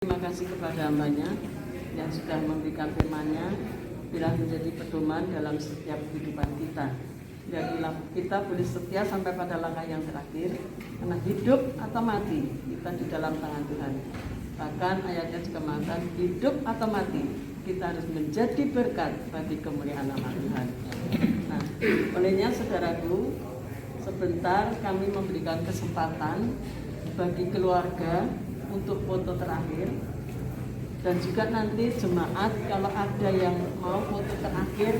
Terima kasih kepada hambanya yang sudah memberikan firman-Nya, biar menjadi pedoman dalam setiap kehidupan kita. Jadilah kita boleh setia sampai pada langkah yang terakhir, karena hidup atau mati kita di dalam tangan Tuhan. Bahkan ayatnya juga mengatakan hidup atau mati kita harus menjadi berkat bagi kemuliaan nama Tuhan. Nah, olehnya saudaraku, sebentar kami memberikan kesempatan bagi keluarga untuk foto terakhir, dan juga nanti jemaat kalau ada yang mau foto terakhir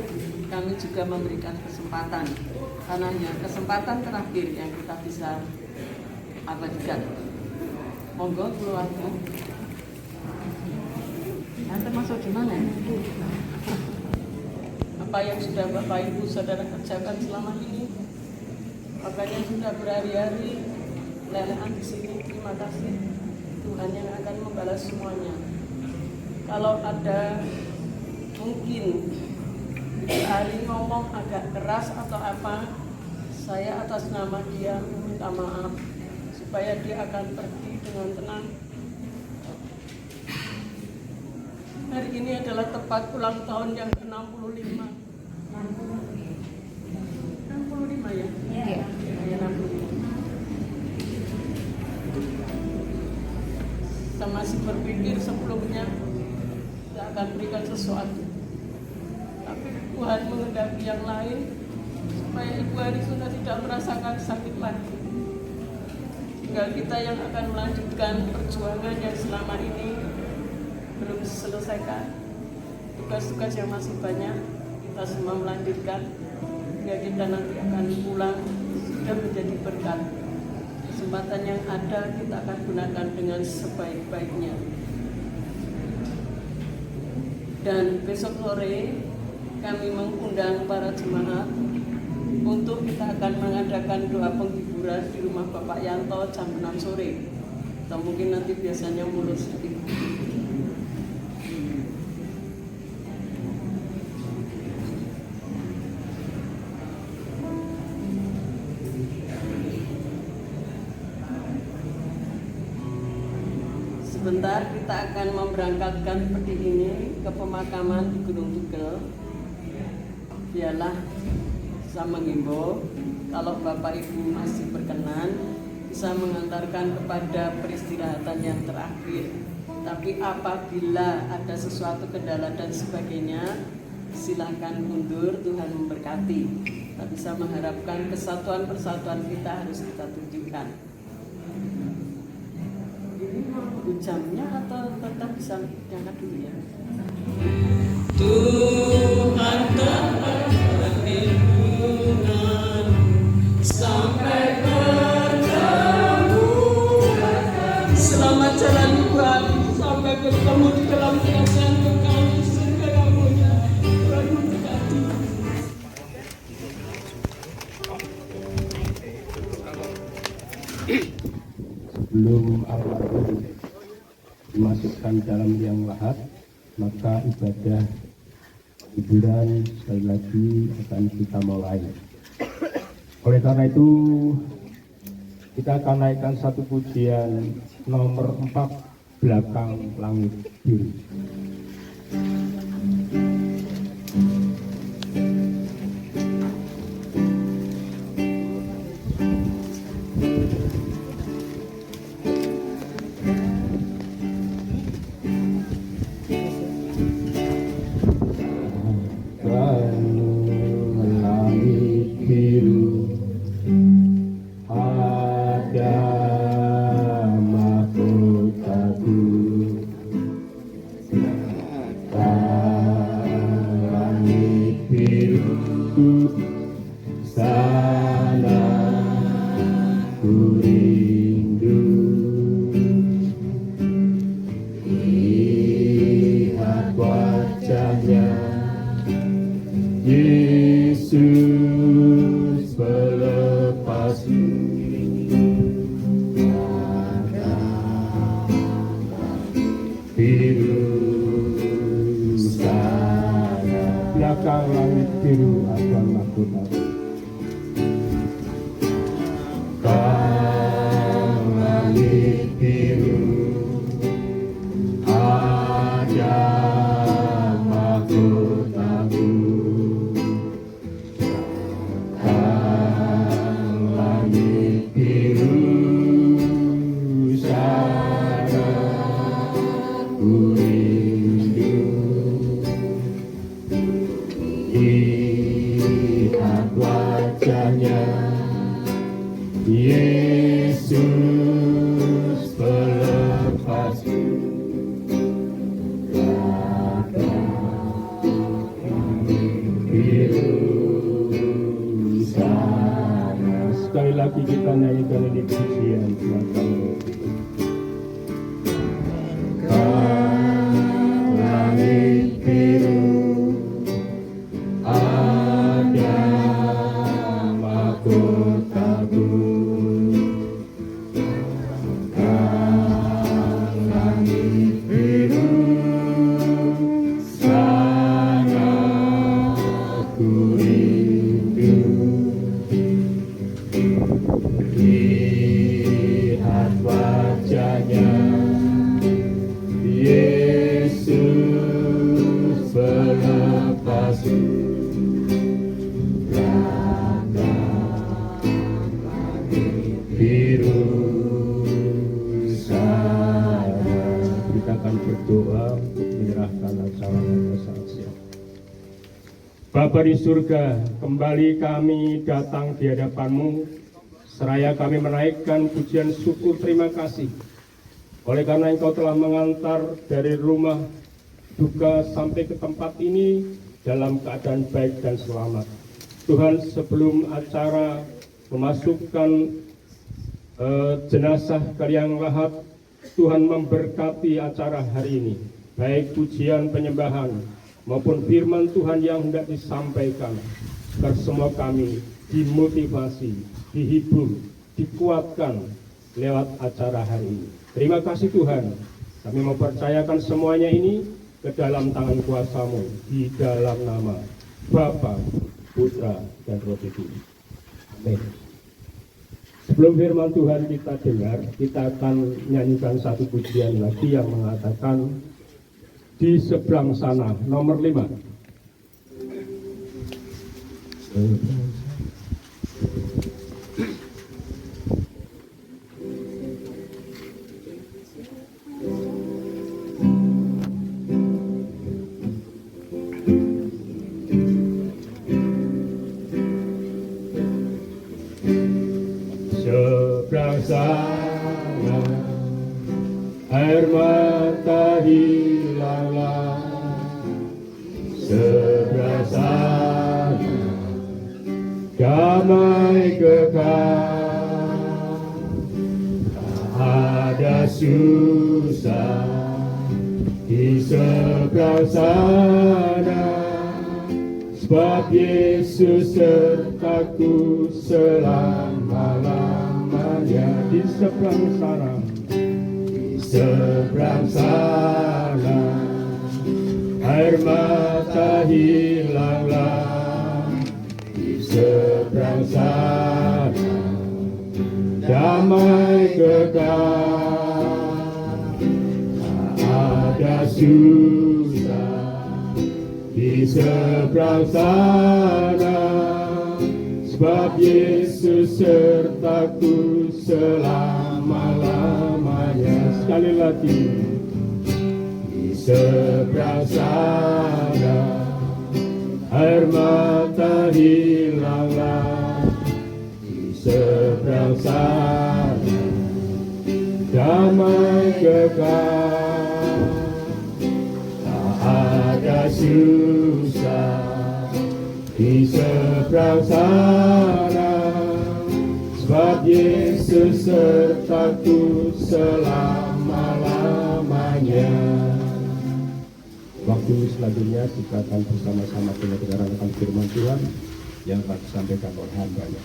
kami juga memberikan kesempatan, karena hanya kesempatan terakhir yang kita bisa abadikan. Monggo keluarga. Nanti masuk di mana? Apa yang sudah Bapak Ibu Saudara kerjakan selama ini, makanya sudah berhari-hari lelehan di sini. Terima kasih. Tuhan yang akan membalas semuanya. Kalau ada mungkin hari ngomong agak keras atau apa, saya atas nama dia minta maaf supaya dia akan pergi dengan tenang. Hari ini adalah tepat ulang tahun yang ke-65. 65 ya? Iya. 65. Kita masih berpikir sebelumnya kita akan berikan sesuatu, tapi Tuhan menghendaki yang lain supaya Ibu Hari sudah tidak merasakan sakit lagi. Tinggal kita yang akan melanjutkan perjuangan yang selama ini belum diselesaikan. Tugas-tugas yang masih banyak kita semua melanjutkan hingga kita nanti akan pulang sudah menjadi berkat. Kesempatan yang ada kita akan gunakan dengan sebaik-baiknya. Dan besok sore kami mengundang para jemaat untuk kita akan mengadakan doa penghiburan di rumah Bapak Yanto jam 6 sore. Atau mungkin nanti biasanya mulus sedikit. Sebentar kita akan memberangkatkan peti ini ke pemakaman di Gunung Tugel. Biarlah bisa menghimbau kalau Bapak Ibu masih berkenan bisa mengantarkan kepada peristirahatan yang terakhir. Tapi apabila ada sesuatu kendala dan sebagainya, silakan mundur, Tuhan memberkati. Kita bisa mengharapkan kesatuan persatuan kita harus kita tunjukkan. Jamnya atau tetap bisa diangkat dulu ya. Tuhan dapat perlindungan sampai bertemu. Selamat jalan Tuhan sampai bertemu di dalam kerajaan kekal di surga yang mulia. Tuhan memberkati. Sebelum almarhum dimasukkan dalam liang lahat, maka ibadah hiburan sekali lagi akan kita mulai. Oleh karena itu kita akan naikkan satu pujian nomor 4, Belakang Langit Biru. Yesus pelepas biru sana, belakang langit biru akan mahkota. Langit biru mahkotamu, langit biru sana ku rindu, lihat wajahnya Yesus pelepasku. Sekali lagi kita nyanyikan ini pujian belakang. Langit biru ada mahkotamu, langit biru sangat ku rindu, lihat wajahnya Yesus pelepasku. Biru sana. Kita akan berdoa untuk menyerahkan acara kesaksian. Bapa di surga, kembali kami datang di hadapan-Mu, seraya kami menaikkan pujian syukur terima kasih. Oleh karena Engkau telah mengantar dari rumah duka sampai ke tempat ini dalam keadaan baik dan selamat. Tuhan, sebelum acara memasukkan jenazah ke liang lahat, Tuhan memberkati acara hari ini, baik pujian penyembahan maupun firman Tuhan yang hendak disampaikan, agar semua kami dimotivasi, dihibur, dikuatkan lewat acara hari ini. Terima kasih Tuhan, kami mempercayakan semuanya ini ke dalam tangan kuasa-Mu, di dalam nama Bapa, Putra, dan Roh Kudus. Amin. Sebelum firman Tuhan kita dengar, kita akan nyanyikan satu pujian lagi yang mengatakan di seberang sana, nomor 5. Seberang sana air mata hilanglah, seberang sana damai kekal, tak ada susah di seberang sana, sebab Yesus sertaku selama-lamanya. Di seberang sana, di seberang sana air mata hilanglah, di seberang sana damai kekal, tak ada susah di seberang sana, sebab Yesus sertaku selama-lamanya. Sekali lagi, di seberang sana air mata hilanglah, di seberang sana damai kekal, tak ada susah di seberang sana, sebab Yesus sertaku selama-lamanya. Waktu selanjutnya kita akan bersama-sama mendengarkan firman Tuhan yang akan disampaikan oleh hamba-Nya.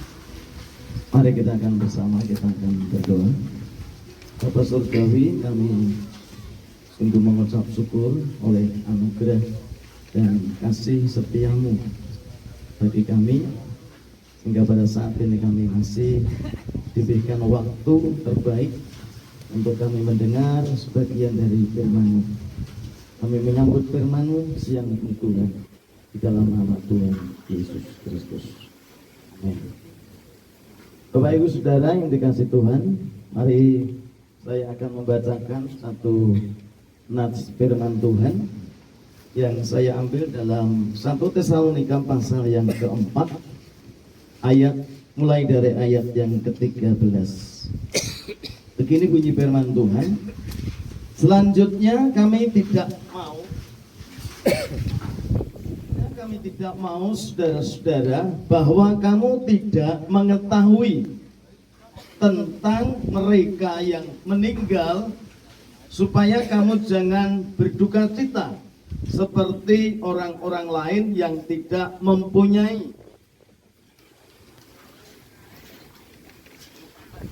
Mari kita akan bersama, kita akan berdoa. Bapa Surgawi, kami sungguh mengucap syukur oleh anugerah dan kasih setia-Mu bagi kami, hingga pada saat ini kami masih diberikan waktu terbaik untuk kami mendengar sebagian dari firman-Mu. Kami menyambut firman-Mu siang ini Tuhan, di dalam nama Tuhan Yesus Kristus. Amin. Bapak Ibu Saudara yang dikasih Tuhan, mari saya akan membacakan satu nats firman Tuhan yang saya ambil dalam 1 Tesalonika pasal yang keempat, mulai dari ayat yang ke-13. Begini bunyi firman Tuhan. Selanjutnya kami tidak mau saudara-saudara bahwa kamu tidak mengetahui tentang mereka yang meninggal, supaya kamu jangan berduka cita seperti orang-orang lain yang tidak mempunyai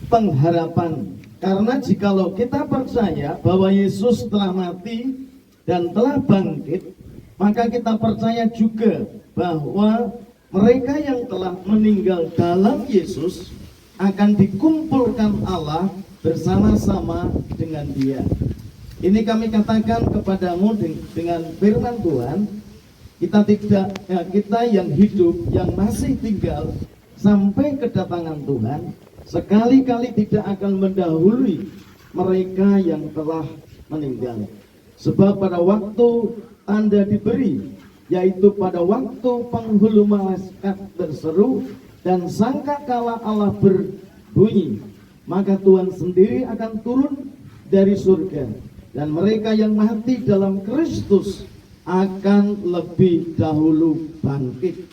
pengharapan. Karena jikalau kita percaya bahwa Yesus telah mati dan telah bangkit, maka kita percaya juga bahwa mereka yang telah meninggal dalam Yesus akan dikumpulkan Allah bersama-sama dengan Dia. Ini kami katakan kepadamu dengan firman Tuhan, kita yang hidup, yang masih tinggal sampai kedatangan Tuhan, sekali-kali tidak akan mendahului mereka yang telah meninggal. Sebab pada waktu tanda diberi, yaitu pada waktu penghulu malaikat berseru dan sangkakala Allah berbunyi, maka Tuhan sendiri akan turun dari surga, dan mereka yang mati dalam Kristus akan lebih dahulu bangkit.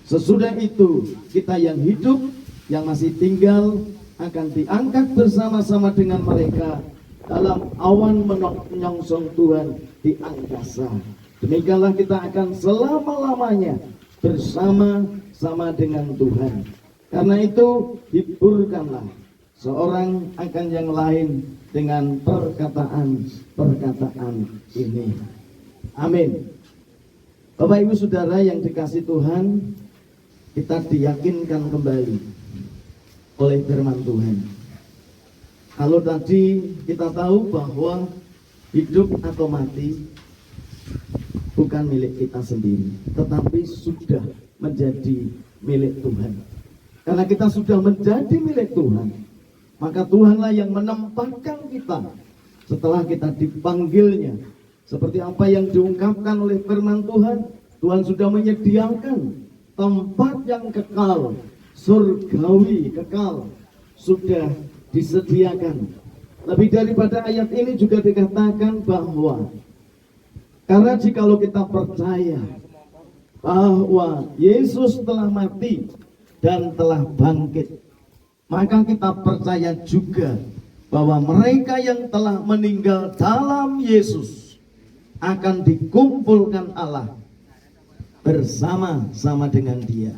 Sesudah itu kita yang hidup, yang masih tinggal, akan diangkat bersama-sama dengan mereka dalam awan menyongsong Tuhan di angkasa. Demikianlah kita akan selama-lamanya bersama-sama dengan Tuhan. Karena itu hiburkanlah seorang akan yang lain dengan perkataan ini. Amin. Bapak Ibu Saudara yang dikasih Tuhan, kita diyakinkan kembali oleh firman Tuhan. Kalau tadi kita tahu bahwa hidup atau mati bukan milik kita sendiri, tetapi sudah menjadi milik Tuhan. Karena kita sudah menjadi milik Tuhan, maka Tuhanlah yang menempatkan kita setelah kita dipanggilnya. Seperti apa yang diungkapkan oleh firman Tuhan, Tuhan sudah menyediakan tempat yang kekal, surgawi kekal, sudah disediakan. Lebih daripada ayat ini juga dikatakan bahwa karena jikalau kita percaya bahwa Yesus telah mati dan telah bangkit, maka kita percaya juga bahwa mereka yang telah meninggal dalam Yesus akan dikumpulkan Allah bersama-sama dengan Dia.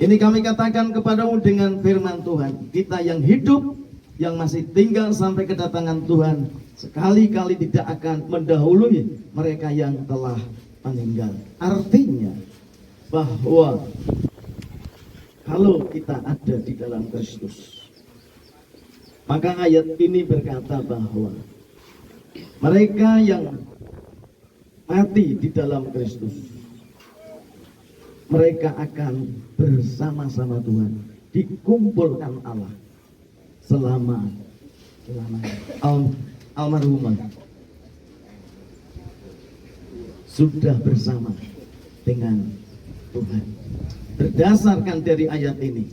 Ini kami katakan kepadamu dengan firman Tuhan. Kita yang hidup, yang masih tinggal sampai kedatangan Tuhan, sekali-kali tidak akan mendahului mereka yang telah meninggal. Artinya bahwa kalau kita ada di dalam Kristus, maka ayat ini berkata bahwa mereka yang mati di dalam Kristus, mereka akan bersama-sama Tuhan, dikumpulkan Allah selama-lamanya. Almarhumah sudah bersama dengan Tuhan. Berdasarkan dari ayat ini,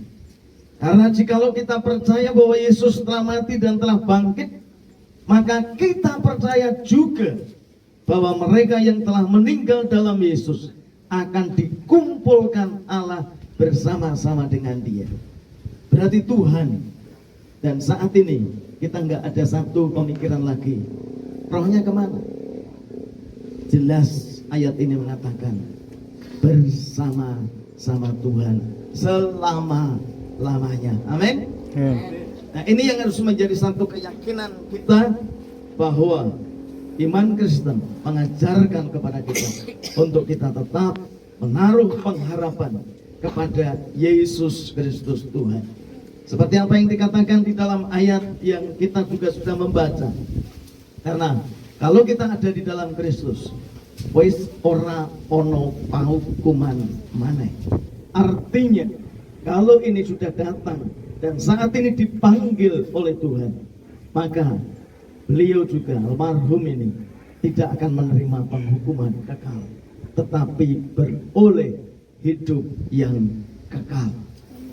karena jikalau kita percaya bahwa Yesus telah mati dan telah bangkit, maka kita percaya juga bahwa mereka yang telah meninggal dalam Yesus akan dikumpulkan Allah bersama-sama dengan Dia. Berarti Tuhan, dan saat ini kita nggak ada satu pemikiran lagi, rohnya kemana? Jelas ayat ini mengatakan bersama-sama Tuhan selama-lamanya. Amin. Nah, ini yang harus menjadi satu keyakinan kita, bahwa iman Kristen mengajarkan kepada kita untuk kita tetap menaruh pengharapan kepada Yesus Kristus Tuhan. Seperti apa yang dikatakan di dalam ayat yang kita juga sudah membaca. Karena Kalau kita ada di dalam Kristus, wis ora ono pahukuman maneh. Artinya, kalau ini sudah datang dan saat ini dipanggil oleh Tuhan, maka beliau juga, almarhum ini, tidak akan menerima penghukuman kekal, tetapi beroleh hidup yang kekal.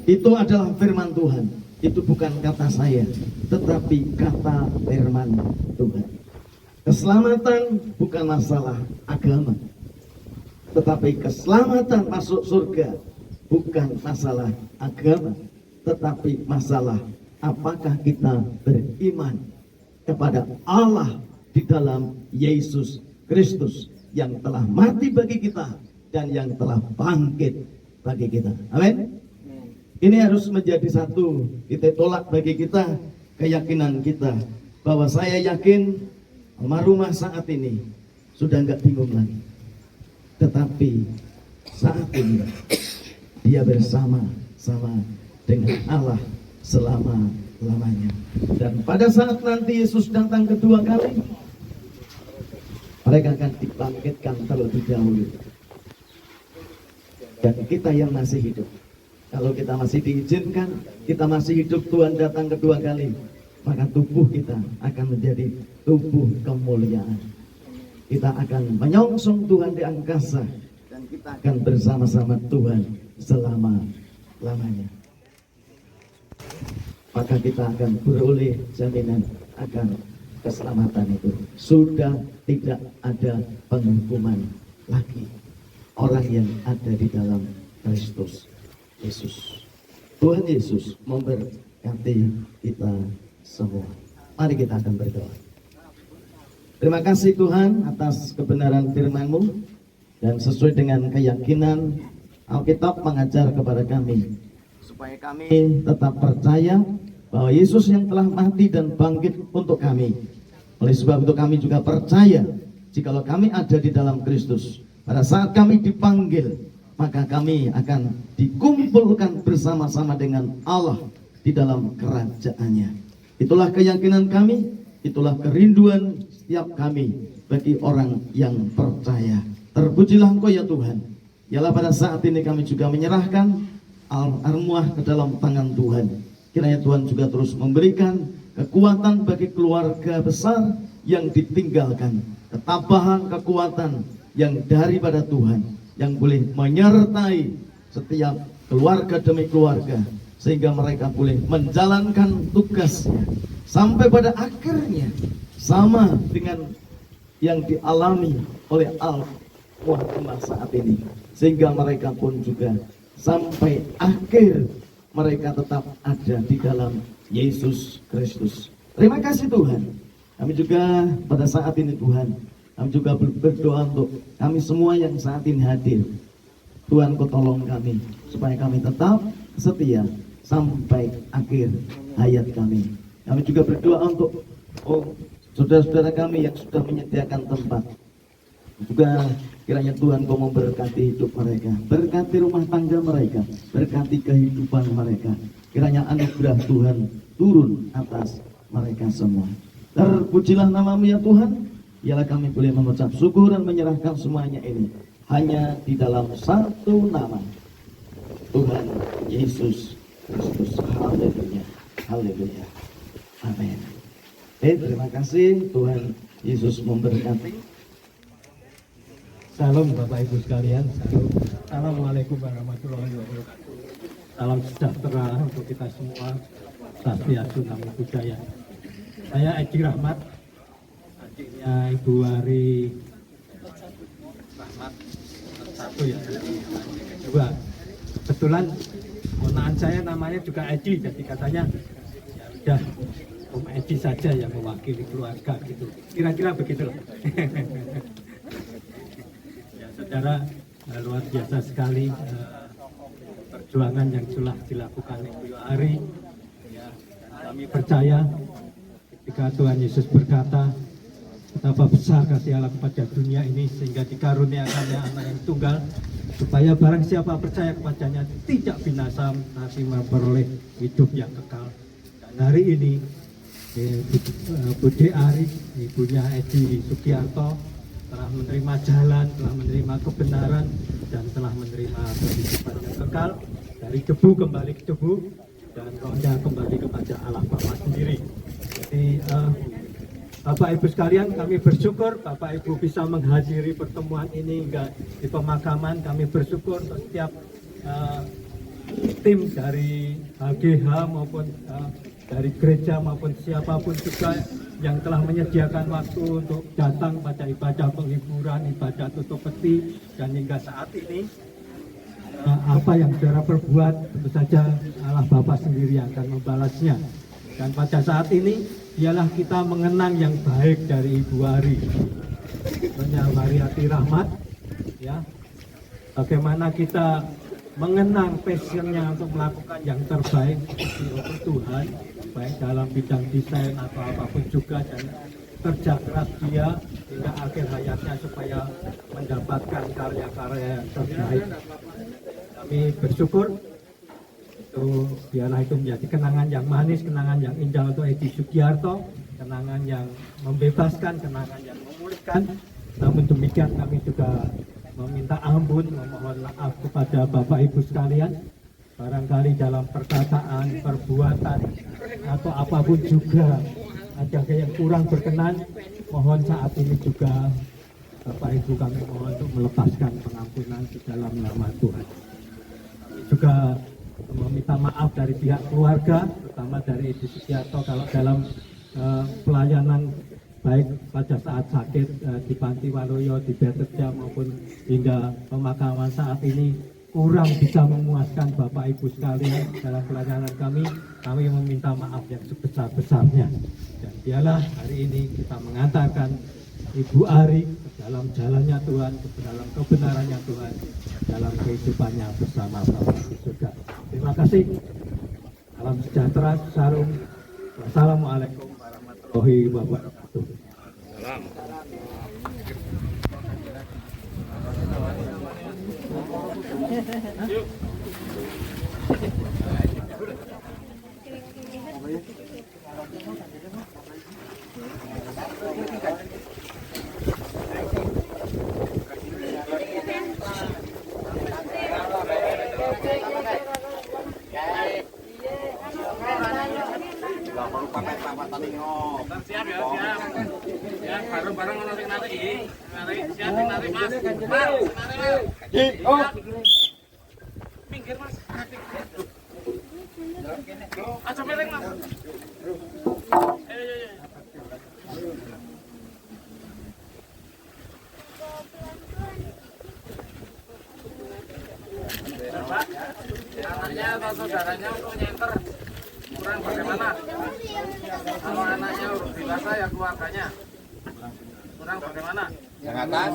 Itu adalah firman Tuhan. Itu bukan kata saya, tetapi kata firman Tuhan. Keselamatan bukan masalah agama, tetapi keselamatan masuk surga bukan masalah agama, tetapi masalah apakah kita beriman kepada Allah di dalam Yesus Kristus yang telah mati bagi kita dan yang telah bangkit bagi kita. Amin. Ini harus menjadi satu titik tolak bagi kita, keyakinan kita, bahwa saya yakin almarhumah saat ini sudah enggak bingung lagi, tetapi saat ini dia bersama-sama dengan Allah selama-lamanya. Dan pada saat nanti Yesus datang kedua kali, mereka akan dibangkitkan terlebih dahulu. Dan kita yang masih hidup, kalau kita masih diizinkan, kita masih hidup, Tuhan datang kedua kali, maka tubuh kita akan menjadi tubuh kemuliaan. Kita akan menyongsong Tuhan di angkasa, dan kita akan bersama-sama Tuhan selama-lamanya. Maka kita akan beroleh jaminan akan keselamatan itu. Sudah tidak ada penghukuman lagi. Orang yang ada di dalam Kristus Yesus. Tuhan Yesus memberkati kita semua. Mari kita akan berdoa. Terima kasih Tuhan atas kebenaran firman-Mu, dan sesuai dengan keyakinan Alkitab mengajar kepada kami, supaya kami tetap percaya bahwa Yesus yang telah mati dan bangkit untuk kami. Oleh sebab itu kami juga percaya, jikalau kami ada di dalam Kristus, pada saat kami dipanggil, maka kami akan dikumpulkan bersama-sama dengan Allah di dalam kerajaannya. Itulah keyakinan kami, itulah kerinduan setiap kami bagi orang yang percaya. Terpujilah Engkau ya Tuhan. Ialah pada saat ini kami juga menyerahkan arwah ke dalam tangan Tuhan. Kiranya Tuhan juga terus memberikan kekuatan bagi keluarga besar yang ditinggalkan, ketabahan, kekuatan yang daripada Tuhan, yang boleh menyertai setiap keluarga demi keluarga, sehingga mereka boleh menjalankan tugasnya sampai pada akhirnya sama dengan yang dialami oleh almarhumah saat ini, sehingga mereka pun juga sampai akhir mereka tetap ada di dalam Yesus Kristus. Terima kasih Tuhan. Kami juga pada saat ini Tuhan, kami juga berdoa untuk kami semua yang saat ini hadir. Tuhan Kau tolong kami supaya kami tetap setia sampai akhir hayat kami. Kami juga berdoa untuk saudara-saudara kami yang sudah menyediakan tempat. Juga kiranya Tuhan Kau memberkati hidup mereka, berkati rumah tangga mereka, berkati kehidupan mereka. Kiranya anugerah Tuhan turun atas mereka semua. Terpujilah nama-Mu ya Tuhan. Ialah kami boleh mengucap syukur dan menyerahkan semuanya ini hanya di dalam satu nama, Tuhan Yesus Kristus. Haleluya, haleluya, amin. Terima kasih. Tuhan Yesus memberkati. Salam Bapak Ibu sekalian. Assalamualaikum warahmatullahi wabarakatuh. Salam sejahtera untuk kita semua. Swastiastu, Namo Buddhaya. Saya Edi Rahmat, adiknya Ibu Ari Rahmat satu ya, kedua. Kebetulan ponakan saya namanya juga Edi, jadi katanya ya udah Om Edi saja yang mewakili keluarga gitu. Kira-kira begitulah. Ya saudara, luar biasa sekali perjuangan yang telah dilakukan Ibu Ari. Ya, kami percaya ketika Tuhan Yesus berkata, betapa besar kasih Allah kepada dunia ini sehingga dikaruniakannya anak yang tunggal, supaya barang siapa percaya kepadanya tidak binasa, tapi memperoleh hidup yang kekal. Dan hari ini Budi Ari, ibunya Edi Sugiarto, telah menerima jalan, telah menerima kebenaran, dan telah menerima kehidupan yang kekal, dari debu kembali ke debu, dan rohnya kembali kepada Allah Bapa sendiri. Jadi Bapak Ibu sekalian, kami bersyukur Bapak Ibu bisa menghadiri pertemuan ini hingga di pemakaman. Kami bersyukur untuk setiap tim dari HGH maupun dari gereja maupun siapapun juga yang telah menyediakan waktu untuk datang pada ibadah penghiburan, ibadah tutup peti, dan hingga saat ini apa yang saudara perbuat tentu saja Allah Bapa sendiri yang akan membalasnya. Dan pada saat ini ialah kita mengenang yang baik dari Ibu Ari, Mariati Rahmat, ya. Bagaimana kita mengenang passionnya untuk melakukan yang terbaik untuk Tuhan, baik dalam bidang desain atau apapun juga, dan kerja keras dia hingga akhir hayatnya supaya mendapatkan karya-karya yang terbaik. Kami bersyukur itu biarlah itu menjadi kenangan yang manis, kenangan yang indah untuk Edi Sugiarto, kenangan yang membebaskan, kenangan yang memulihkan. Namun demikian kami juga meminta ampun, memohon maaf kepada Bapak Ibu sekalian, barangkali dalam perkataan, perbuatan, atau apapun juga ada yang kurang berkenan. Mohon saat ini juga Bapak Ibu kami mohon untuk melepaskan pengampunan di dalam nama Tuhan. Juga meminta maaf dari pihak keluarga, terutama dari Edi Sugiarto, kalau dalam pelayanan baik pada saat sakit di Panti Waluyo, di Beterja maupun hingga pemakaman saat ini kurang bisa memuaskan Bapak Ibu sekalian dalam pelayanan kami meminta maaf yang sebesar-besarnya. Dan biarlah hari ini kita mengantarkan Ibu Ari ke dalam jalannya Tuhan, ke dalam kebenarannya Tuhan, dalam kehidupannya bersama Bapa di surga. Terima kasih. Salam sejahtera, salam. Wassalamualaikum warahmatullahi wabarakatuh. Siap ya, siap. Ya, bareng-bareng nanti. Siap nanti Mas. Pinggir Mas. Aja miring Mas. Anaknya atau saudaranya untuk nyenter kurang bagaimana? Kalau anaknya urus dewasa ya keluarganya kurang bagaimana? Yang atas.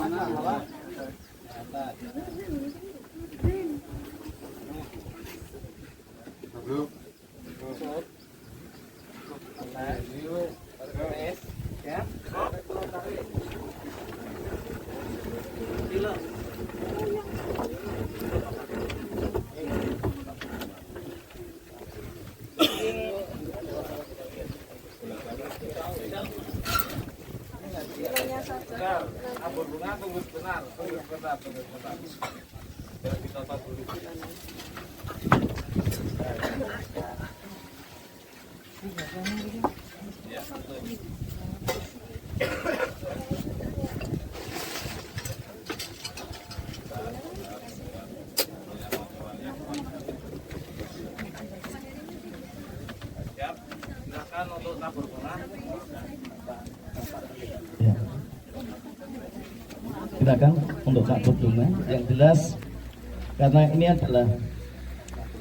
Ya. Abur bunga tunggu sebentar. Biar kita tahu dulu. Ya. Siap. Silakan untuk tabur bunga. Ya. Silakan untuk tabur bunga. Yang jelas karena ini adalah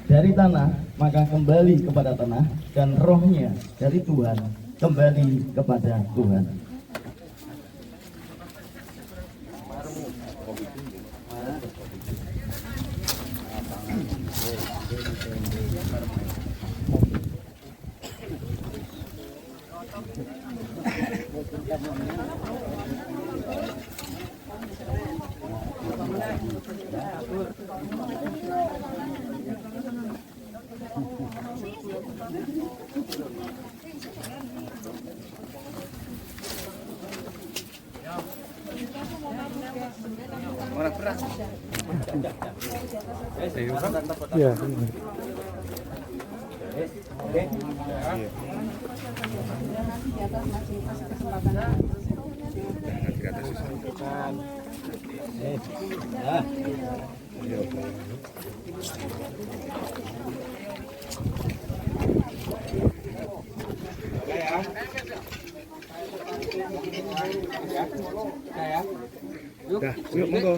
dari tanah, maka kembali kepada tanah, dan rohnya dari Tuhan kembali kepada Tuhan. Iya. Dah, yuk monggo.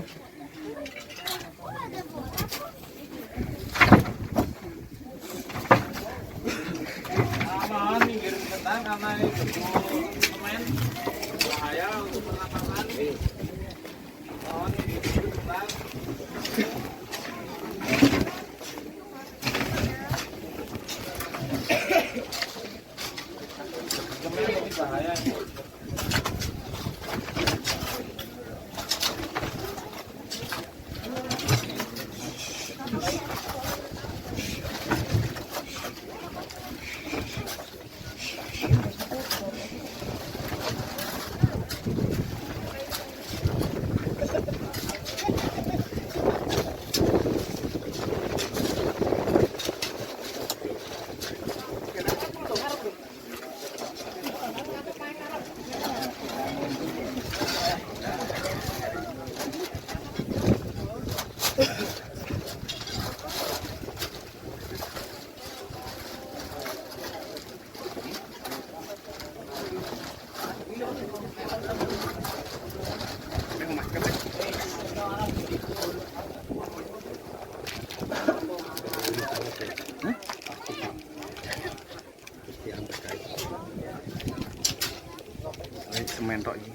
Mohon minggir sebentar karena ini semen bahaya untuk pernapasan. Mohon minggir sebentar. Semen ini bahaya. Semen tok iki.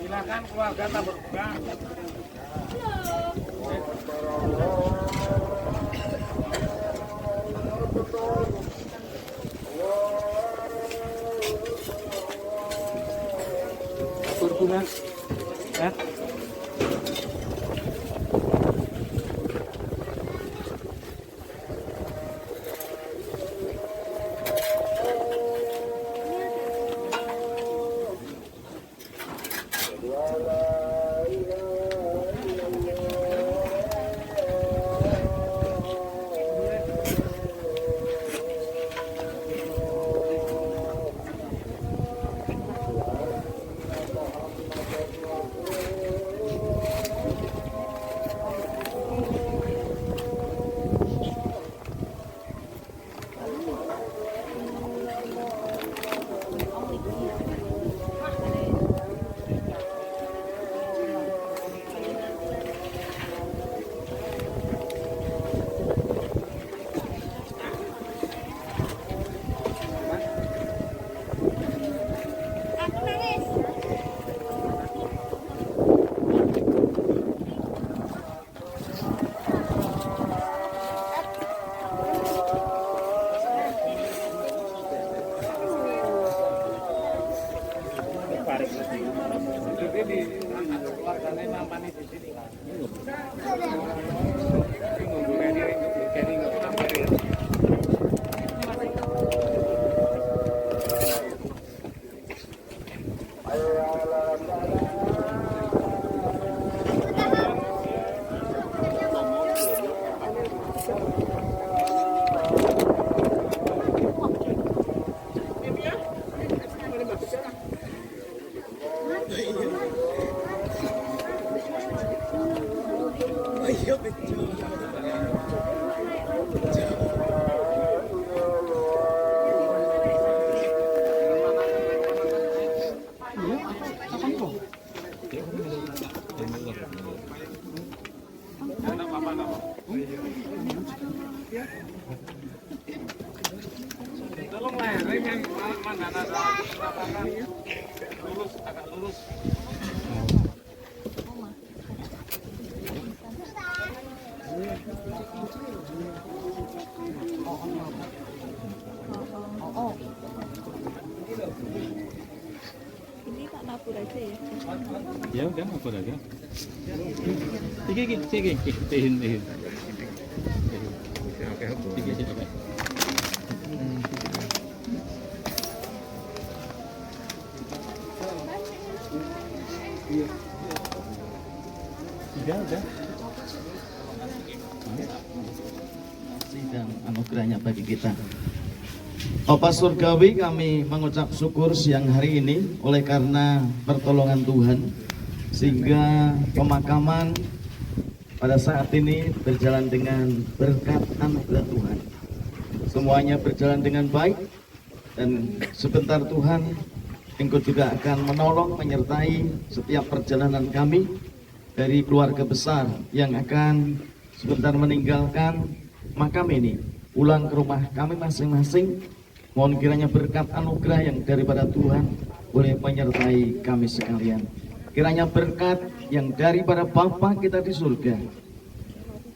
Silakan keluarga tabur bunga. Tabur bunga. Tolong lereng yang mana ada lurus, agak lurus. Ini tak nabur aja ya. Ya udah apa aja. Tiga. Oke. Udah. Kasih dan anugerahnya bagi kita. Bapa Surgawi, kami mengucap syukur siang hari ini oleh karena pertolongan Tuhan, sehingga pemakaman pada saat ini berjalan dengan berkat anugerah Tuhan. Semuanya berjalan dengan baik, dan sebentar Tuhan, Engkau juga akan menolong, menyertai setiap perjalanan kami dari keluarga besar yang akan sebentar meninggalkan makam ini, pulang ke rumah kami masing-masing. Mohon kiranya berkat anugerah yang daripada Tuhan boleh menyertai kami sekalian. Kiranya berkat yang daripada Bapa kita di surga,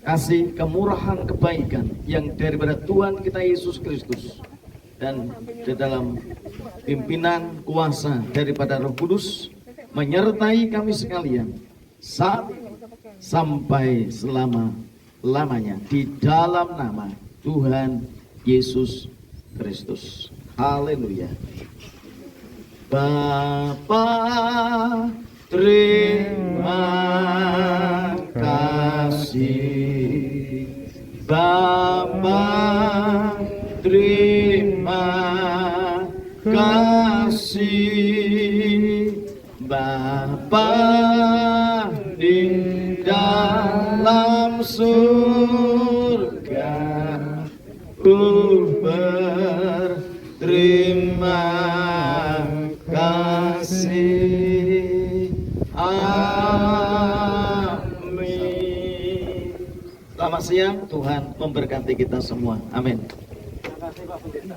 kasih, kemurahan, kebaikan yang daripada Tuhan kita Yesus Kristus, dan di dalam pimpinan kuasa daripada Roh Kudus menyertai kami sekalian saat sampai selama-lamanya di dalam nama Tuhan Yesus Kristus. Haleluya. Bapa, terima kasih. Bapa, terima kasih. Bapa di dalam surga, berterima kasih. Amin. Selamat siang, Tuhan memberkati kita semua. Amin. Terima kasih Pak Pendeta.